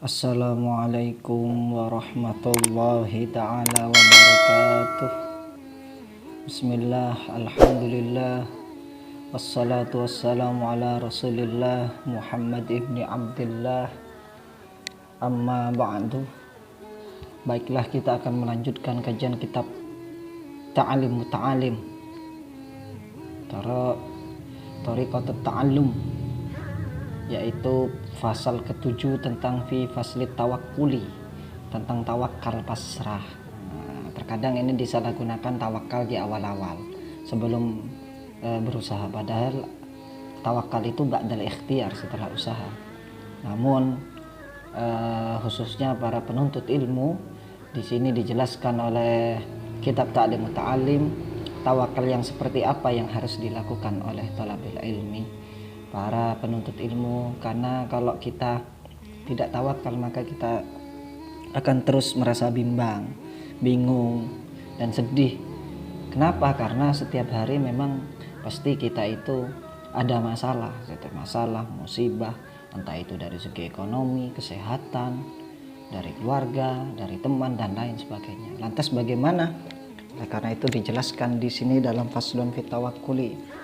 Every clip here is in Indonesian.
Assalamualaikum warahmatullahi ta'ala wabarakatuh. Bismillah, alhamdulillah, wassalatu wassalamu ala rasulillah Muhammad ibni Abdullah, amma ba'du. Baiklah, kita akan melanjutkan kajian kitab Ta'alim Muta'alim, Thariqat Ta'allum, yaitu pasal ke-7 tentang fi faslit tawakkuli, tentang tawakal pasrah. Terkadang ini disalahgunakan tawakal di awal-awal sebelum berusaha, padahal tawakal itu ba'dal ikhtiar, setelah usaha. Namun khususnya para penuntut ilmu, di sini dijelaskan oleh kitab Ta'lim Muta'alim tawakal yang seperti apa yang harus dilakukan oleh thalabil ilmi, para penuntut ilmu. Karena kalau kita tidak tawakal, maka kita akan terus merasa bimbang, bingung, dan sedih. Kenapa? Karena setiap hari memang pasti kita itu ada masalah, musibah, entah itu dari segi ekonomi, kesehatan, dari keluarga, dari teman, dan lain sebagainya. Lantas bagaimana? Karena itu dijelaskan di sini dalam faslun fit tawakkuli.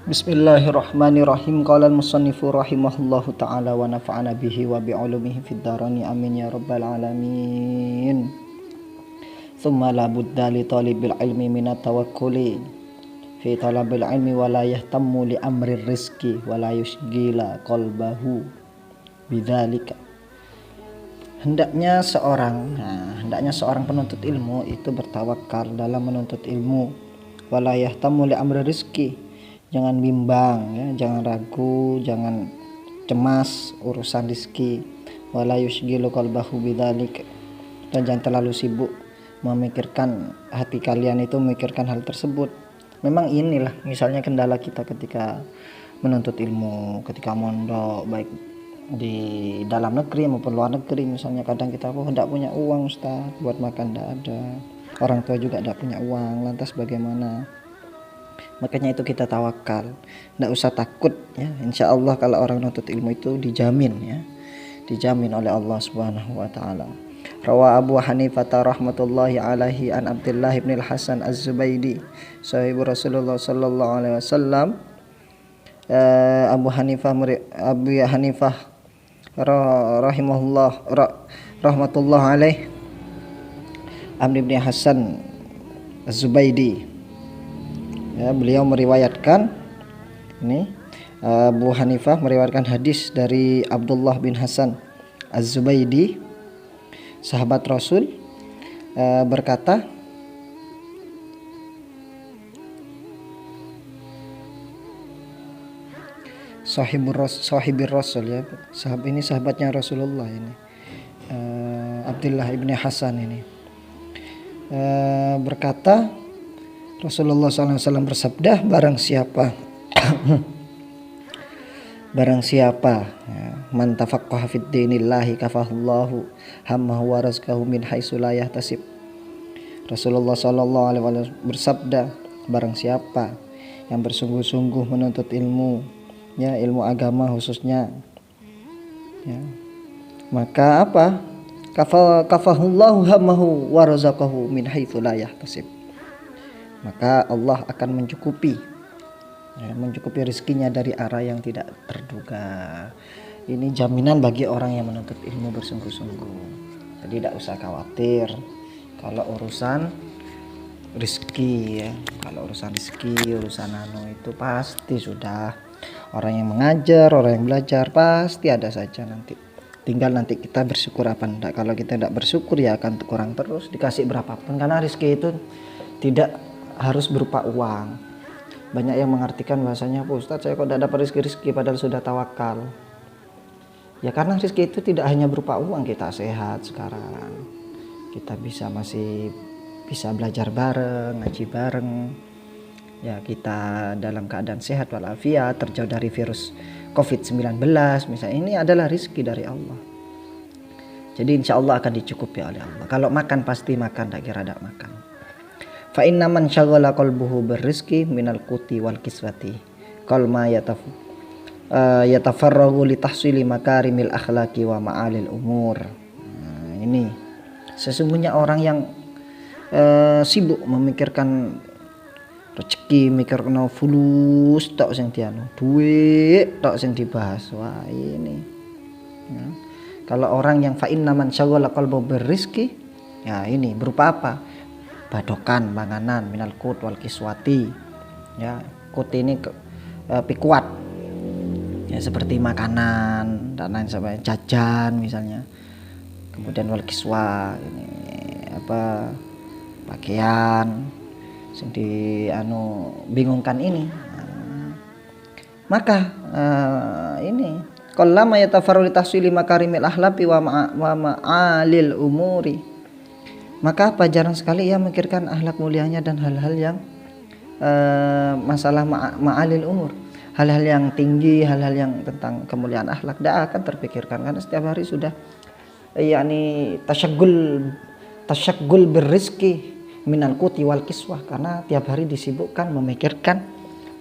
Bismillahirrahmanirrahim. Qala al-musannifu rahimahullahu ta'ala wa nafa'ana bihi wa bi'ulumihi fid dharani amin ya rabbal alamin. Thumma la budda li talibil ilmi minat tawakkuli fi talabil ilmi wa la yahtammu li amri rizki wa la yushgila qalbahu bidzalika. Hendaknya seorang penuntut ilmu itu bertawakal dalam menuntut ilmu. Wa la yahtammu li amri rizki, jangan bimbang ya, jangan ragu, jangan cemas urusan rizki. Wala yushgilu qalbahu bidzalik, dan jangan terlalu sibuk memikirkan, hati kalian itu memikirkan hal tersebut. Memang inilah misalnya kendala kita ketika menuntut ilmu, ketika mondok, baik di dalam negeri maupun luar negeri. Misalnya kadang kita tidak punya uang, Ustaz, buat makan tidak ada, orang tua juga tidak punya uang, lantas bagaimana? Makanya itu kita tawakal, tidak usah takut ya. Insya Allah kalau orang nuntut ilmu itu dijamin ya, dijamin oleh Allah Subhanahu wa taala. Rawa Abu Hanifah rahmatullahi alaihi an Abdullah bin Hasan Az-Zubaidi sahibu Rasulullah sallallahu alaihi wasallam. Abu Hanifah rahmatullah alaih, Amr bin Hasan Az-Zubaidi ya, beliau meriwayatkan ini, Abu Hanifah meriwayatkan hadis dari Abdullah bin Hasan Az-Zubaidi, sahabat Rasul, berkata, sahibir Rasul ya, ini sahabatnya Rasulullah ini, Abdullah bin Hasan ini, berkata, Rasulullah SAW bersabda, barang siapa ya, man tafaqqaha fid dinillahi kafahullahu hammahu wa razaqahu min haitsu la yahtasib. Rasulullah SAW bersabda, barang siapa yang bersungguh-sungguh menuntut ilmu ya, ilmu agama khususnya ya, maka apa? Kafahullahu hammahu wa razaqahu min haitsu la yahtasib. Maka Allah akan mencukupi rezekinya dari arah yang tidak terduga. Ini jaminan bagi orang yang menuntut ilmu bersungguh-sungguh. Jadi tidak usah khawatir kalau urusan rezeki ya. Kalau urusan rezeki, urusan itu pasti sudah, orang yang mengajar, orang yang belajar pasti ada saja nanti. Tinggal nanti kita bersyukur apa enggak. Kalau kita tidak bersyukur ya akan kurang terus, dikasih berapapun. Karena rezeki itu tidak harus berupa uang. Banyak yang mengartikan bahasanya, Ustaz saya kok tidak dapat rezeki padahal sudah tawakal. Ya karena rezeki itu tidak hanya berupa uang. Kita sehat sekarang, kita masih bisa belajar bareng, ngaji bareng ya, kita dalam keadaan sehat walafiat, terjauh dari virus COVID-19 misalnya, ini adalah rezeki dari Allah. Jadi insya Allah akan dicukupi oleh Allah. Kalau makan pasti makan, tak kira tidak makan. Fa inna man syaghala qalbuhu birrizqi minal quti wal kiswati qalma yatafarragu li tahsili makarimil akhlaqi wa ma'alil umur. Ini sesungguhnya orang yang sibuk memikirkan rezeki, mikirkan fulus tok sing dianu, duit tok sing dibahas. Wah, ini. Ya. Kalau orang yang fa inna man syaghala qalbu birrizqi, ya ini berupa apa? Badokan, panganan, minal qut wal kiswati. Ya, qut ini pikuat. Ya seperti makanan dan lain sebagainya, jajan misalnya. Kemudian wal kiswa, ini apa? Pakaian sing di bingungkan ini. Maka ini qallama yatafarru li tahsili makarimil akhlaqi wa ma'alil umuri. Maka apa, jarang sekali ia memikirkan akhlak mulianya dan hal-hal yang masalah ma'alil umur, hal-hal yang tinggi, hal-hal yang tentang kemuliaan akhlak tidak akan terpikirkan karena setiap hari sudah yakni tasyaggul birrizqi minal quti wal kiswah, karena tiap hari disibukkan memikirkan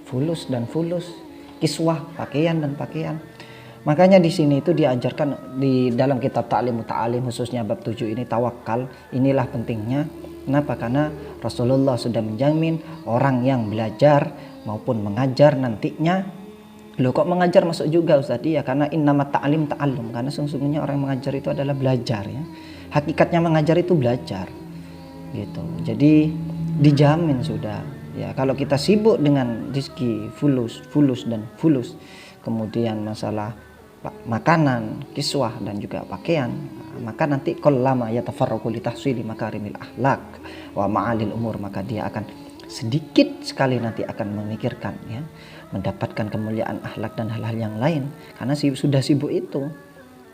fulus dan fulus, kiswah pakaian dan pakaian. Makanya di sini itu diajarkan di dalam kitab Ta'lim Muta'alim khususnya bab 7 ini tawakal. Inilah pentingnya. Kenapa? Karena Rasulullah sudah menjamin orang yang belajar maupun mengajar nantinya. Loh kok mengajar masuk juga Ustaz? Ya karena innamat ta'lim ta'allum, karena sesungguhnya orang yang mengajar itu adalah belajar ya. Hakikatnya mengajar itu belajar. Gitu. Jadi dijamin sudah. Ya kalau kita sibuk dengan rezeki fulus dan fulus, kemudian masalah makanan, kiswah dan juga pakaian, maka nanti qallama yatafarraqu li tahsili makarimil akhlaq wa ma'alil umur, maka dia akan sedikit sekali nanti akan memikirkan ya mendapatkan kemuliaan akhlak dan hal-hal yang lain karena sudah sibuk itu.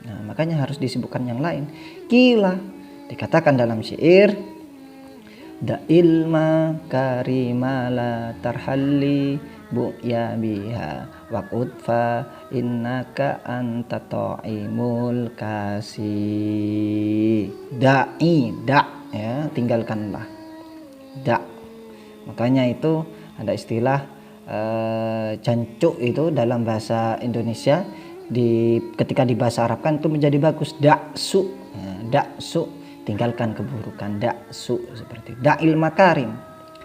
Nah, makanya harus disibukkan yang lain. Kila dikatakan dalam syair, da'il makarimala tarhalli bu'ya biha waqud fa innaka anta ta'imul kasih. Ya, tinggalkanlah. Makanya itu ada istilah jancuk itu dalam bahasa Indonesia, ketika di bahasa Arab kan itu menjadi bagus, daksu. Daksu, tinggalkan keburukan, daksu seperti da'il makarim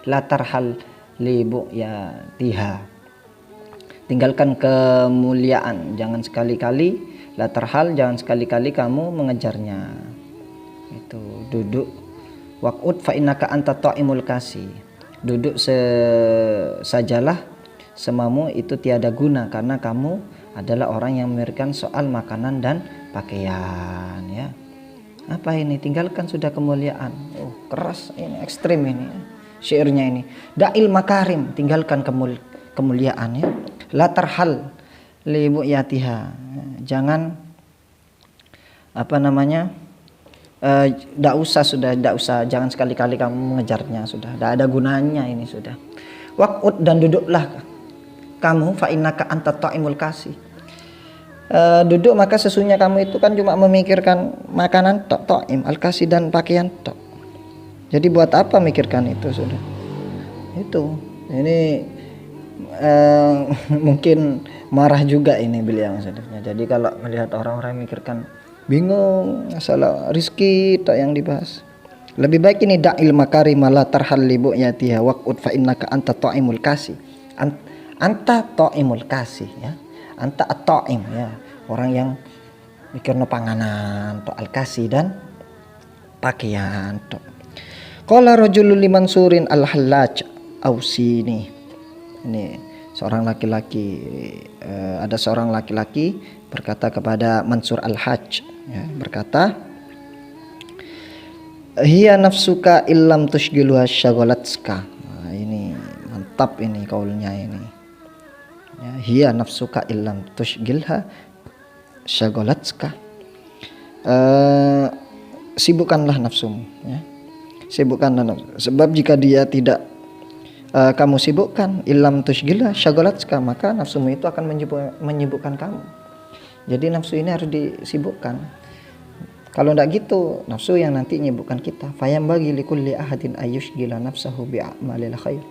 la tarhal libu ya tiha, tinggalkan kemuliaan, jangan sekali-kali la tarhal, jangan sekali-kali kamu mengejarnya. Itu duduk waqud fa innaka anta ta'imul kasih, duduk sajalah semamu itu tiada guna karena kamu adalah orang yang memikirkan soal makanan dan pakaian ya. Apa ini? Tinggalkan sudah kemuliaan. Oh, keras ini, ekstrim ini syairnya ini. Da'il makarim, tinggalkan kemuliaan ya. La tarhal li bu'yatiha, jangan tidak usah, jangan sekali-kali kamu mengejarnya, sudah tidak ada gunanya ini sudah. Waqud, dan duduklah kamu fa innaka anta ta'imul kasih. Duduk maka sesungguhnya kamu itu kan cuma memikirkan makanan tok, ta'im al-kasih dan pakaian tok. Jadi buat apa mikirkan itu sudah? Itu ini mungkin marah juga ini beliau maksudnya. Jadi kalau melihat orang-orang mikirkan bingung masalah rizki tok yang dibahas. Lebih baik ini da'il makarim la tarhal li bu'yatiha waqud fa innaka anta ta'imul kasih. Anta ta'imul kasih ya. Anta at-ta'im ya, orang yang mikirna panganan tok al-kasih dan pakaian tok. Qala rajulun liman surin al-hallaj ausini. Ini seorang laki-laki, ada seorang laki-laki berkata kepada Mansur al-Hajj ya, berkata, hiya nafsuka illam tushgiluha syaghalatska. Nah, ini mantap ini kaulnya ini ya, hiya nafsuka illam tushgilha syaghalatska. Sibukkanlah nafsumu ya. Sibukkanlah nafsu, sebab jika dia tidak kamu sibukkan, illam tushgilha syaghalatska, maka nafsumu itu akan menyibukkan kamu. Jadi nafsu ini harus disibukkan. Kalau tidak gitu, nafsu yang nanti menyibukkan kita. Fayam bagi likulli ahadin ayyushgila nafsahu bi'amalil khair.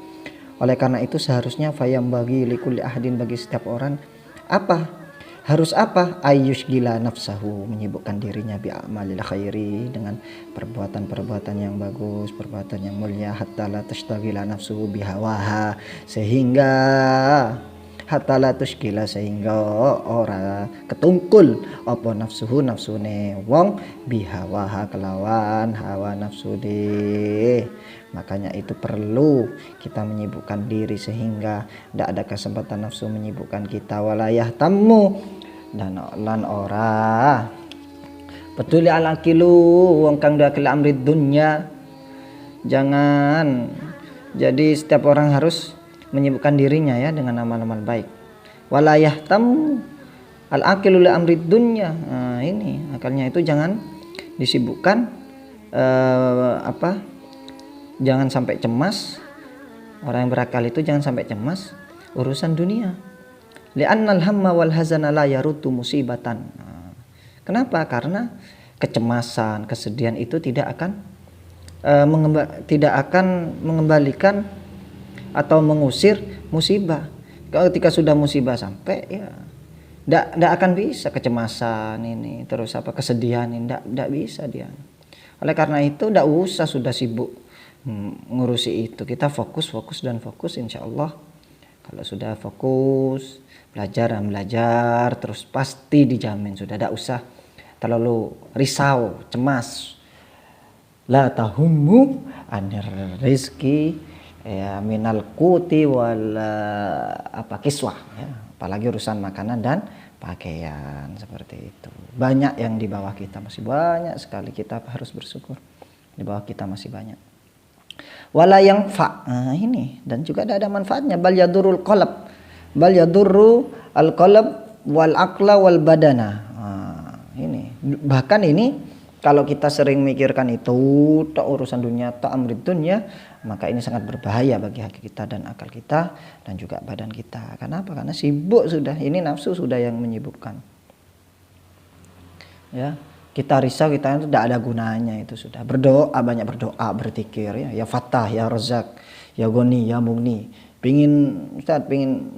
Oleh karena itu seharusnya fayam bagi likulli ahadin, bagi setiap orang Apa? Harus apa? Ayyush gila nafsahu, menyibukkan dirinya bi amalil khairi, dengan perbuatan-perbuatan yang bagus, perbuatan yang mulia, hatta la tashtagila nafsuhu bihawaha, sehingga hatta la tushkila, sehingga ora ketungkul apa nafsuhu nafsune wong bihawaha kelawan hawa nafsu de. Makanya itu perlu kita menyibukkan diri sehingga tidak ada kesempatan nafsu menyibukkan kita. Walayah tamu, dan lan ora peduli alakilu wong kang dakil amri dunya. Jangan, jadi setiap orang harus menyibukkan dirinya ya dengan amal-amal baik. Walayah tamu al-aqilu li amri dunya. Nah, ini akalnya itu jangan disibukkan jangan sampai cemas. Orang yang berakal itu jangan sampai cemas urusan dunia. Li'annal hamma wal hazana la yarutu musibatan. Nah, kenapa? Karena kecemasan, kesedihan itu tidak akan mengembalikan atau mengusir musibah. Ketika sudah musibah sampai ya tidak akan bisa kecemasan ini terus kesedihan ini tidak bisa dia. Oleh karena itu tidak usah sudah sibuk ngurusi itu. Kita fokus insya Allah. Kalau sudah fokus belajar terus pasti dijamin sudah, tidak usah terlalu risau cemas. La tahummu anir rizki ya minal kuti wal kiswah ya, apalagi urusan makanan dan pakaian seperti itu. Banyak yang di bawah kita, masih banyak sekali, kita harus bersyukur di bawah kita masih banyak. Wala yang ini dan juga ada manfaatnya. Bal yadurul qalb, bal yadurru al qalb wal aqla wal badana. Ini bahkan ini kalau kita sering mikirkan itu tak urusan dunia, tak amrid dunia, maka ini sangat berbahaya bagi hati kita dan akal kita dan juga badan kita. Kenapa? Karena sibuk sudah, ini nafsu sudah yang menyibukkan. Ya, kita risau, kita itu tidak ada gunanya itu sudah. Berdoa, banyak berdoa, berzikir ya Fattah, ya Razak, ya Goni, ya Mugni. Ustaz pingin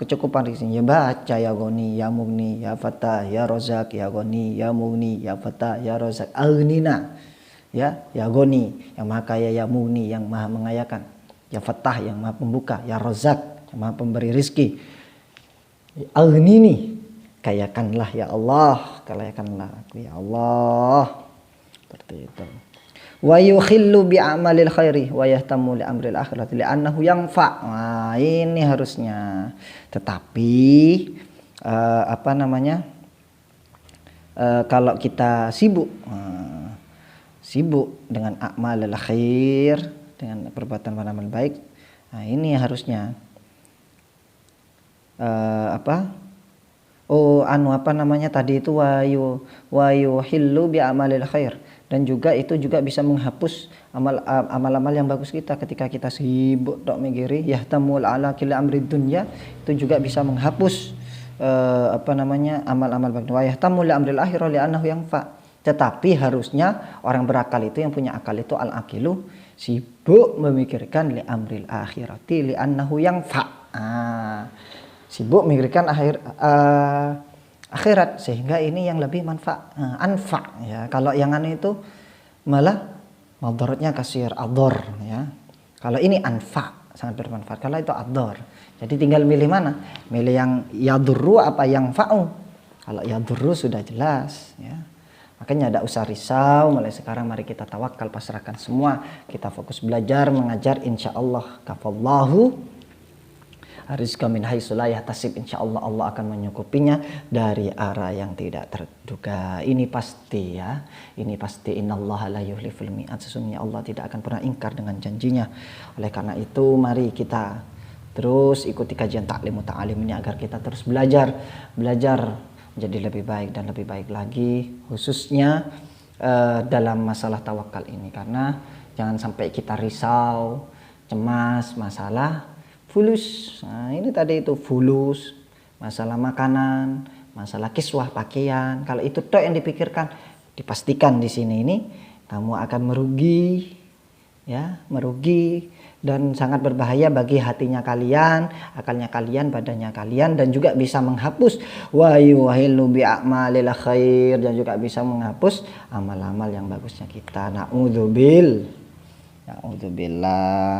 kecukupan di sini ya baca ya Goni, ya Mugni, ya Fattah, ya Razak, ya Goni, ya Mugni, ya Fattah, ya Razak. Aghnina. Ya Goni, yang maha kaya, ya Mugni, yang maha mengayakan, ya Fattah, yang maha pembuka, ya Razak, yang maha pemberi rizki. Aghnini, kayakanlah ya Allah, kayakanlah aku ya Allah. Seperti itu. Wa yukhillu bi amalil khairi wa yahtamu li amril akhirati li'annahu yanfa. Nah, ini harusnya. Tetapi kalau kita sibuk dengan amalil khair, dengan perbuatan amal baik, nah ini harusnya tadi itu wayu hillu bi amalil khair, dan juga itu juga bisa menghapus amal-amal yang bagus kita ketika kita sibuk tok mikiri yahtamul ala kulli amri dunya, itu juga bisa menghapus amal-amal bagus. Wa yahtamul li amril akhirah li'annahu yanfa. Tetapi harusnya orang berakal itu, yang punya akal itu al-aqilu, sibuk memikirkan li amril akhirati li'annahu yanfa. Sibuk memikirkan akhirat sehingga ini yang lebih anfa ya. Kalau yang itu malah madaratnya kasir ador ya. Kalau ini anfa, sangat bermanfaat. Kalau itu ador, jadi tinggal milih mana, milih yang yadurru apa yang fa'u. Kalau yadurru sudah jelas ya. Makanya tidak usah risau, mulai sekarang mari kita tawakal, pasrahkan semua, kita fokus belajar mengajar, insya Allah kafallahu rizqa min haitsu la yahtasib. Insyaallah Allah akan menyukupinya dari arah yang tidak terduga. Ini pasti ya. Ini pasti, innallaha la yukhliful mi'ad. Sesungguhnya Allah tidak akan pernah ingkar dengan janjinya. Oleh karena itu mari kita terus ikuti kajian Ta'lim Ta'alim ini agar kita terus belajar menjadi lebih baik dan lebih baik lagi, khususnya dalam masalah tawakal ini. Karena jangan sampai kita risau, cemas masalah fulus. Nah, ini tadi itu fulus, masalah makanan, masalah kiswah pakaian. Kalau itu tok yang dipikirkan, dipastikan di sini ini kamu akan merugi ya, merugi dan sangat berbahaya bagi hatinya kalian, akalnya kalian, badannya kalian, dan juga bisa menghapus wa yuhillu bi a'malil khair, dan juga bisa menghapus amal-amal yang bagusnya kita. Na'udzubillah.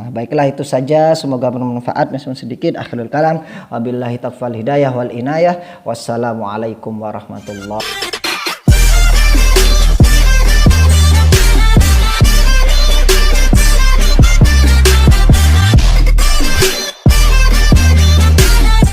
Baiklah, itu saja, semoga bermanfaat. Meskipun sedikit, akhirul kalam, wabillahi taufiq wal hidayah wal inayah. Wassalamualaikum warahmatullahi